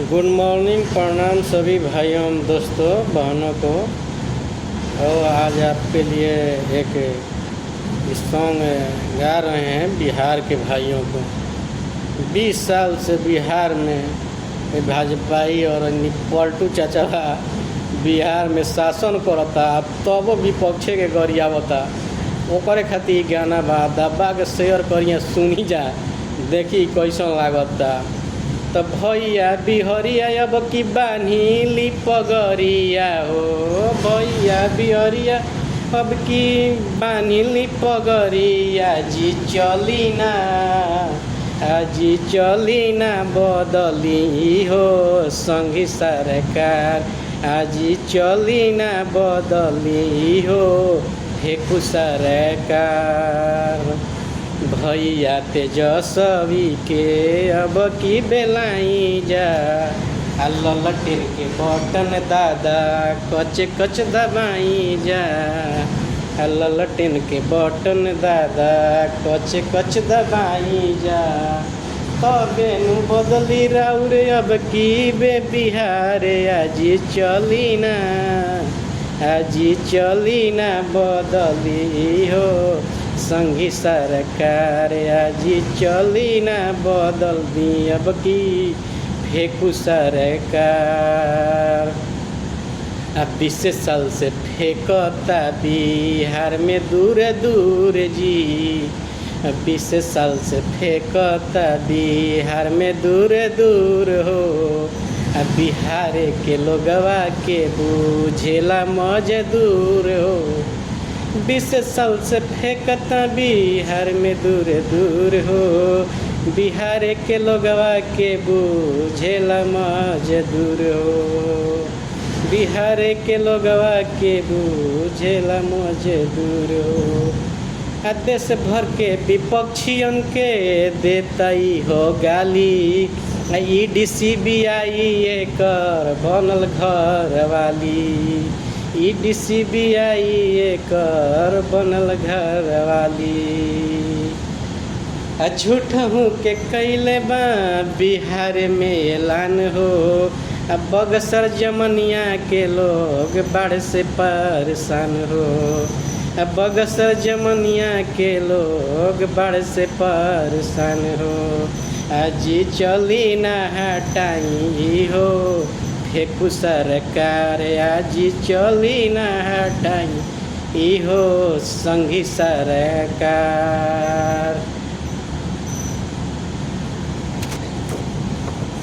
Good morning, प्रणाम सभी भाइयों दोस्तों बहनों को। और आज आपके लिए एक सॉन्ग गा रहे हैं बिहार के भाइयों को। 20 साल से बिहार में भाजपाई और पलटू चाचा बिहार में शासन करता, तब विपक्षे के गरियावता। ओकरे खातिर गाना बा, दबा के शेयर करिए, सुनी जा, देखी कैसन लागता। तो भैया बिहरिया अब की बान्ही पगरिया हो, भैया बिहरिया अब की बान्ही पगरिया। जी चली ना, जी चली ना बदली हो संगी सरकार, आजी चली ना बदली हो फेकू सरकार। भैया तेजस्वी के अब की बेलाई जा, ललटेन के बटन दादा कच कच दबाई जा, ललटेन के बटन दादा कच कच दबाई जा। तबे नु बदली राउरे अब की बे बिहार, आजी चली ना, आजी चली ना बदली हो संगी सरकार, आजी चली ना बदल दी अब की फेकू सरकार। अब 20 साल से फेंकता बिहार में दूर दूर जी, 20 साल से फेंकता बिहार में दूर दूर हो। अब बिहार के लोगवा के बुझेला मजदूर हो, 20 साल से फेंकता बिहार में दूर दूर हो। बिहार के लोगवा के बुझेला मजदूर हो, बिहार के लोगवा के बुझेला मजदूर हो। देश भर के विपक्षियन के देता हो गाली, ईडी सीबीआई एकर बनल घर वाली, ईडी सीबीआई एकर बनल घर वाली। झूठ हूँ के कैले बा बिहार में ऐलान हो, अब बगसर जमनिया के लोग बाढ़ से परेशान हो, अब बगसर जमनिया के लोग बाढ़ से परेशान हो। आजी चली ना हटाई हो फेकू सरकार, आजी चली ना हटाई हो संगी सरकार।